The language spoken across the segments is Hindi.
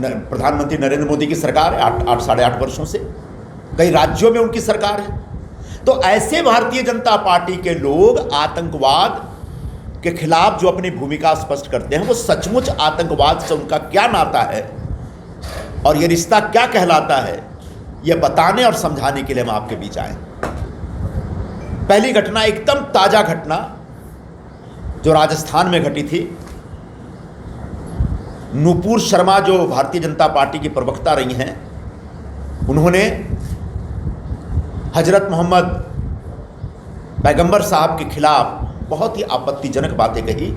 प्रधानमंत्री नरेंद्र मोदी की सरकार है 8-8.5 वर्षों से, कई राज्यों में उनकी सरकार है। तो ऐसे भारतीय जनता पार्टी के लोग आतंकवाद के खिलाफ जो अपनी भूमिका स्पष्ट करते हैं, वो सचमुच आतंकवाद से उनका क्या नाता है और ये रिश्ता क्या कहलाता है, ये बताने और समझाने के लिए हम आपके बीच आए। पहली घटना, एकदम ताजा घटना जो राजस्थान में घटी थी। नुपुर शर्मा जो भारतीय जनता पार्टी की प्रवक्ता रही हैं, उन्होंने हजरत मोहम्मद पैगंबर साहब के खिलाफ बहुत ही आपत्तिजनक बातें कही।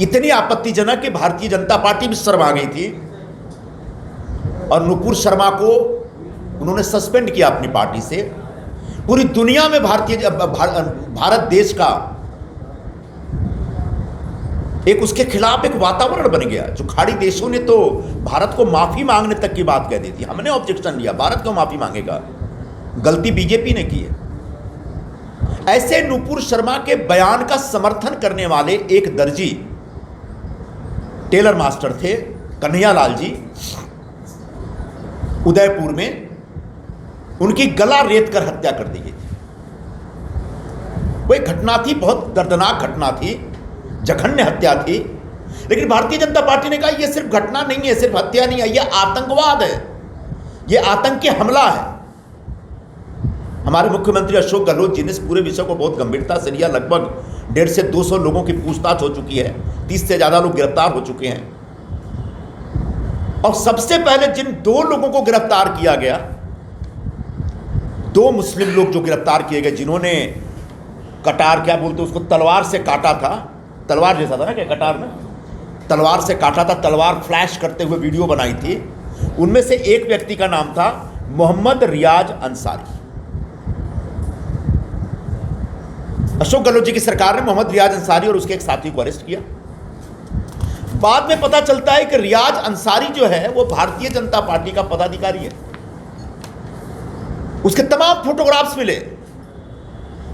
इतनी आपत्तिजनक कि भारतीय जनता पार्टी भी शर्मा गई थी और नुपुर शर्मा को उन्होंने सस्पेंड किया अपनी पार्टी से। पूरी दुनिया में भारत देश का एक उसके खिलाफ एक वातावरण बन गया, जो खाड़ी देशों ने तो भारत को माफी मांगने तक की बात कह दी थी। हमने ऑब्जेक्शन लिया, भारत क्यों माफी मांगेगा, गलती बीजेपी ने की है। ऐसे नुपुर शर्मा के बयान का समर्थन करने वाले एक दर्जी टेलर मास्टर थे, कन्हैया लाल जी, उदयपुर में उनकी गला रेत कर हत्या कर दी गई थी। वो एक घटना थी, बहुत दर्दनाक घटना थी, जघन्य हत्या थी। लेकिन भारतीय जनता पार्टी ने कहा यह सिर्फ घटना नहीं है, सिर्फ हत्या नहीं है, यह आतंकवाद है, यह आतंकी हमला है। हमारे मुख्यमंत्री अशोक गहलोत जी ने इस पूरे विषय को बहुत गंभीरता से लिया। लगभग 150 से 200 लोगों की पूछताछ हो चुकी है, 30 से ज्यादा लोग गिरफ्तार हो चुके हैं। और सबसे पहले जिन 2 लोगों को गिरफ्तार किया गया, 2 मुस्लिम लोग जो गिरफ्तार किए गए, जिन्होंने कटार, क्या बोलते उसको, तलवार से काटा था, तलवार जैसा था ना क्या, कटार में तलवार से काटा था, तलवार फ्लैश करते हुए वीडियो बनाई थी। उनमें से एक व्यक्ति का नाम था मोहम्मद रियाज अंसारी। अशोक गहलोत जी की सरकार ने मोहम्मद रियाज अंसारी और उसके एक साथी को अरेस्ट किया। बाद में पता चलता है कि रियाज अंसारी जो है वो भारतीय जनता पार्टी का पदाधिकारी है। उसके तमाम फोटोग्राफ्स मिले,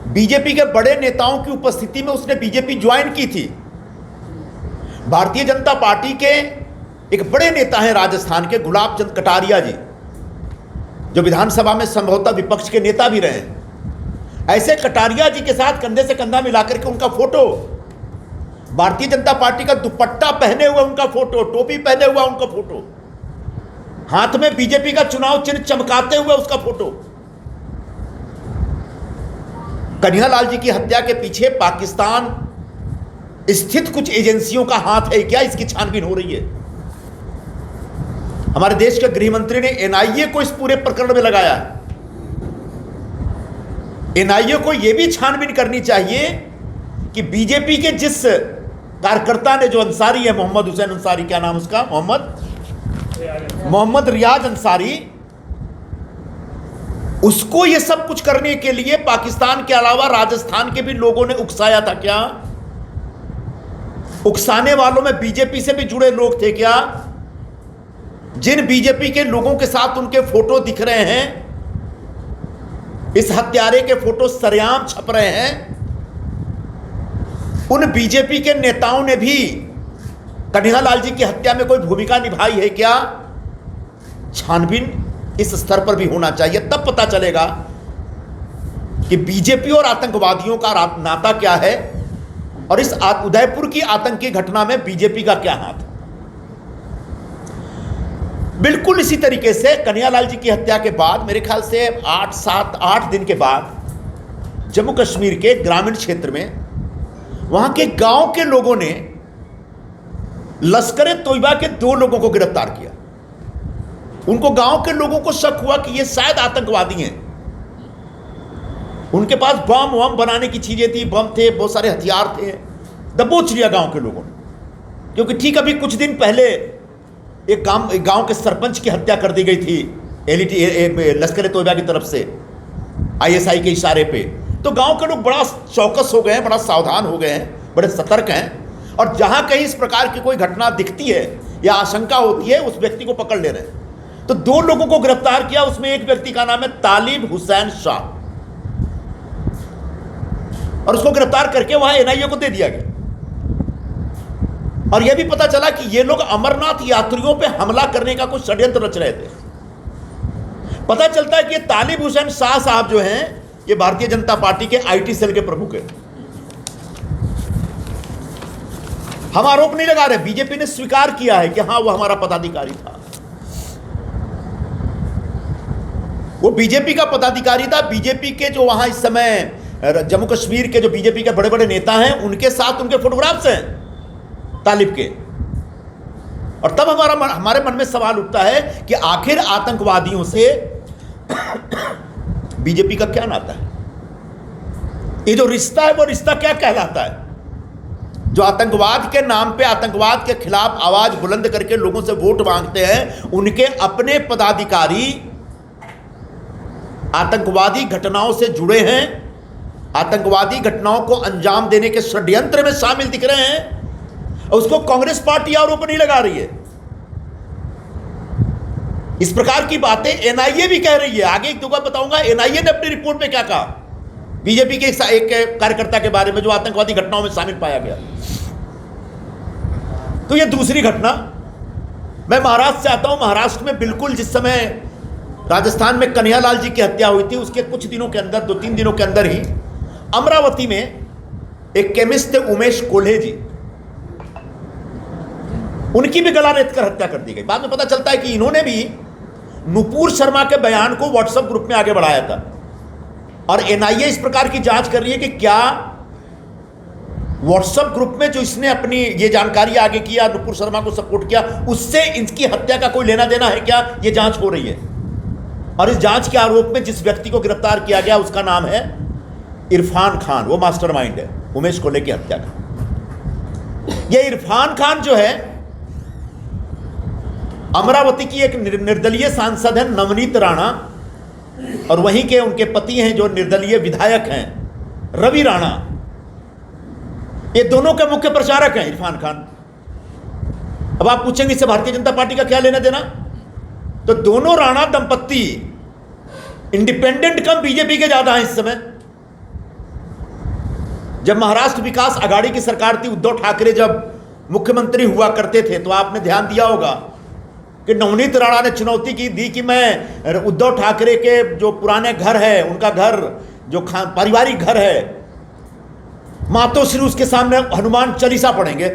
बीजेपी के बड़े नेताओं की उपस्थिति में उसने बीजेपी ज्वाइन की थी। भारतीय जनता पार्टी के एक बड़े नेता हैं राजस्थान के, गुलाब चंद कटारिया जी, जो विधानसभा में संभवतः विपक्ष के नेता भी रहे हैं। ऐसे कटारिया जी के साथ कंधे से कंधा मिलाकर के उनका फोटो, भारतीय जनता पार्टी का दुपट्टा पहने हुए उनका फोटो, टोपी पहने हुआ उनका फोटो, हाथ में बीजेपी का चुनाव चिन्ह चमकाते हुए उसका फोटो। कन्हैया लाल जी की हत्या के पीछे पाकिस्तान स्थित कुछ एजेंसियों का हाथ है क्या, इसकी छानबीन हो रही है। हमारे देश के गृह मंत्री ने एनआईए को इस पूरे प्रकरण में लगाया है। एनआईए को यह भी छानबीन करनी चाहिए कि बीजेपी के जिस कार्यकर्ता ने, जो अंसारी है, मोहम्मद हुसैन अंसारी, क्या नाम उसका, मोहम्मद रियाज अंसारी, उसको ये सब कुछ करने के लिए पाकिस्तान के अलावा राजस्थान के भी लोगों ने उकसाया था क्या? उकसाने वालों में बीजेपी से भी जुड़े लोग थे क्या? जिन बीजेपी के लोगों के साथ उनके फोटो दिख रहे हैं, इस हत्यारे के फोटो सरेआम छप रहे हैं, उन बीजेपी के नेताओं ने भी कन्हैया लाल जी की हत्या में कोई भूमिका निभाई है क्या? छानबीन इस स्तर पर भी होना चाहिए, तब पता चलेगा कि बीजेपी और आतंकवादियों का नाता क्या है और इस उदयपुर की आतंकी घटना में बीजेपी का क्या हाथ है। बिल्कुल इसी तरीके से कन्हैया लाल जी की हत्या के बाद, मेरे ख्याल से 8 दिन के बाद, जम्मू कश्मीर के ग्रामीण क्षेत्र में वहां के गांव के लोगों ने लश्कर तोयबा के 2 लोगों को गिरफ्तार किया। उनको, गांव के लोगों को शक हुआ कि ये शायद आतंकवादी हैं। उनके पास बम वम बनाने की चीजें थी, बम थे, बहुत सारे हथियार थे। दबोच लिया गांव के लोगों ने, क्योंकि ठीक अभी कुछ दिन पहले एक गांव के सरपंच की हत्या कर दी गई थी लश्कर तोयबा की तरफ से, आईएसआई के इशारे पे। तो गांव के लोग बड़ा चौकस हो गए हैं, बड़ा सावधान हो गए हैं, बड़े सतर्क हैं, और जहां कहीं इस प्रकार की कोई घटना दिखती है या आशंका होती है, उस व्यक्ति को पकड़ ले रहे हैं। तो 2 लोगों को गिरफ्तार किया, उसमें एक व्यक्ति का नाम है तालिब हुसैन शाह, और उसको गिरफ्तार करके वहां एनआईए को दे दिया गया। और यह भी पता चला कि ये लोग अमरनाथ यात्रियों पे हमला करने का कुछ षड्यंत्र रच रहे थे। पता चलता है कि ये तालिब हुसैन शाह साहब जो हैं, ये भारतीय जनता पार्टी के आईटी सेल के प्रमुख हैं। हम आरोप नहीं लगा रहे, बीजेपी ने स्वीकार किया है कि हां वो हमारा पदाधिकारी था, वो बीजेपी का पदाधिकारी था। बीजेपी के जो वहां इस समय जम्मू कश्मीर के जो बीजेपी के बड़े बड़े नेता हैं, उनके साथ उनके फोटोग्राफ्स हैं तालिब के। और तब हमारे मन में सवाल उठता है कि आखिर आतंकवादियों से बीजेपी का क्या नाता है? ये जो रिश्ता है वो रिश्ता क्या कहलाता है? जो आतंकवाद के नाम पे, आतंकवाद के खिलाफ आवाज बुलंद करके लोगों से वोट मांगते हैं, उनके अपने पदाधिकारी आतंकवादी घटनाओं से जुड़े हैं, आतंकवादी घटनाओं को अंजाम देने के षड्यंत्र में शामिल दिख रहे हैं, उसको कांग्रेस पार्टी आरोप नहीं लगा रही है। इस प्रकार की बातें एनआईए भी कह रही है। आगे एक दो बार बताऊंगा एनआईए ने अपनी रिपोर्ट में क्या कहा बीजेपी के एक कार्यकर्ता के बारे में जो आतंकवादी घटनाओं में शामिल पाया गया। तो यह दूसरी घटना। मैं महाराष्ट्र से आता हूं। महाराष्ट्र में बिल्कुल जिस समय राजस्थान में कन्हैयालाल जी की हत्या हुई थी, उसके कुछ दिनों के अंदर, 2-3 दिनों के अंदर ही अमरावती में एक केमिस्ट थे उमेश कोल्हे जी, उनकी भी गला रेत कर हत्या कर दी गई। बाद में पता चलता है कि इन्होंने भी नुपुर शर्मा के बयान को व्हाट्सएप ग्रुप में आगे बढ़ाया था। और एनआईए इस प्रकार की जांच कर रही है कि क्या व्हाट्सएप ग्रुप में जो इसने अपनी ये जानकारी आगे किया, नुपुर शर्मा को सपोर्ट किया, उससे इनकी हत्या का कोई लेना देना है क्या? ये जांच हो रही है। और इस जांच के आरोप में जिस व्यक्ति को गिरफ्तार किया गया उसका नाम है इरफान खान। वो मास्टरमाइंड है उमेश कोल्हे की हत्या का। ये इरफान खान जो है अमरावती की एक निर्दलीय सांसद है नवनीत राणा, और वहीं के उनके पति हैं जो निर्दलीय विधायक हैं रवि राणा। ये दोनों के मुख्य प्रचारक हैं इरफान खान। अब आप पूछेंगे इससे भारतीय जनता पार्टी का क्या लेना देना? तो दोनों राणा दंपत्ति इंडिपेंडेंट कम बीजेपी के ज्यादा हैं इस समय। जब महाराष्ट्र विकास आघाड़ी की सरकार थी, उद्धव ठाकरे जब मुख्यमंत्री हुआ करते थे, तो आपने ध्यान दिया होगा कि नवनीत राणा ने चुनौती की दी कि मैं उद्धव ठाकरे के जो पुराने घर है, उनका घर जो पारिवारिक घर है, मातोश्री उसके सामने हनुमान चालीसा पढ़ेंगे,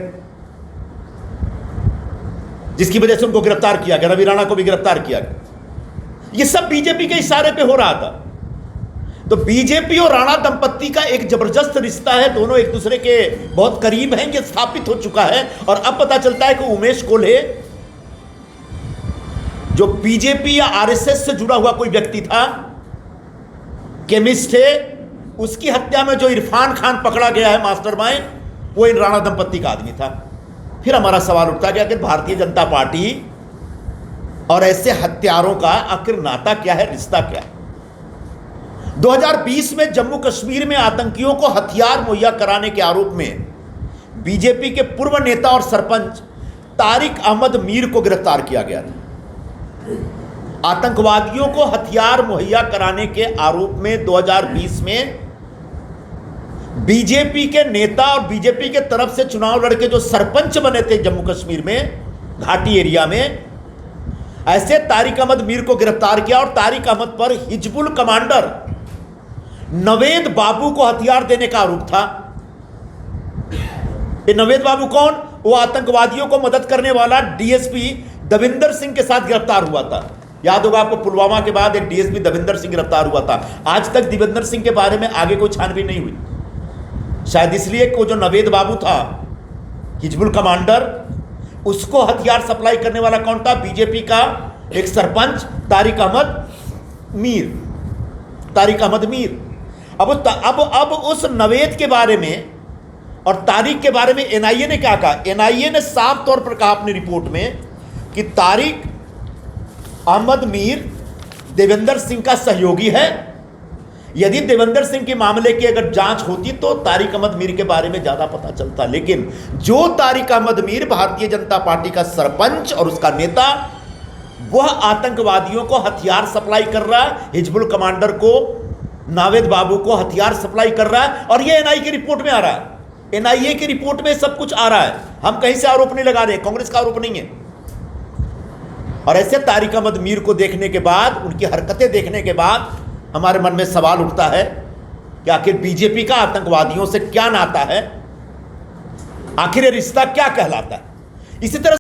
जिसकी वजह से उनको गिरफ्तार किया गया, रवि राणा को भी गिरफ्तार किया गया। ये सब बीजेपी के इशारे पे हो रहा था। तो बीजेपी और राणा दंपत्ति का एक जबरदस्त रिश्ता है, दोनों एक दूसरे के बहुत करीब हैं, ये स्थापित हो चुका है। और अब पता चलता है कि उमेश कोल्हे जो बीजेपी या आरएसएस से जुड़ा हुआ कोई व्यक्ति था, केमिस्ट थे, उसकी हत्या में जो इरफान खान पकड़ा गया है मास्टरमाइंड, वो इन राणा दंपत्ति का आदमी था। फिर हमारा सवाल उठता है कि भारतीय जनता पार्टी और ऐसे हत्यारों का आखिर नाता क्या है, रिश्ता क्या है? 2020 में जम्मू कश्मीर में आतंकियों को हथियार मुहैया कराने के आरोप में बीजेपी के पूर्व नेता और सरपंच तारिक अहमद मीर को गिरफ्तार किया गया था। आतंकवादियों को हथियार मुहैया कराने के आरोप में 2020 में बीजेपी के नेता और बीजेपी के तरफ से चुनाव लड़के जो सरपंच बने थे जम्मू कश्मीर में घाटी एरिया में, ऐसे तारिक अहमद मीर को गिरफ्तार किया। और तारिक अहमद पर हिजबुल कमांडर नवेद बाबू को हथियार देने का आरोप था। ये नवेद बाबू कौन? वो आतंकवादियों को मदद करने वाला डीएसपी दविंदर सिंह के साथ गिरफ्तार हुआ था। याद होगा आपको, पुलवामा के बाद एक डीएसपी दविंदर सिंह गिरफ्तार हुआ था। आज तक दविंदर सिंह के बारे में आगे कोई छानबीन नहीं हुई, शायद इसलिए कि जो नवेद बाबू था हिजबुल कमांडर, उसको हथियार सप्लाई करने वाला कौन था? बीजेपी का एक सरपंच तारिक अहमद मीर। अब उस नवेद के बारे में और तारिक के बारे में एनआईए ने क्या कहा? एनआईए ने साफ तौर पर कहा अपनी रिपोर्ट में कि तारिक अहमद मीर देवेंद्र सिंह का सहयोगी है। यदि देवेंद्र सिंह के मामले की अगर जांच होती तो तारिक अहमद मीर के बारे में ज्यादा पता चलता, लेकिन जो तारिक अहमद मीर भारतीय जनता पार्टी का सरपंच और उसका नेता, वह आतंकवादियों को हथियार सप्लाई कर रहा है, हिजबुल कमांडर को, नावेद बाबू को हथियार सप्लाई कर रहा है। और यह एनआई की रिपोर्ट में आ रहा है। एनआईए की रिपोर्ट में सब कुछ आ रहा है, हम कहीं से आरोप नहीं लगा रहे, कांग्रेस का आरोप नहीं है। और ऐसे तारिक अहमद मीर को देखने के बाद, उनकी हरकतें देखने के बाद हमारे मन में सवाल उठता है कि आखिर बीजेपी का आतंकवादियों से क्या नाता है, आखिर ये रिश्ता क्या कहलाता है। इसी तरह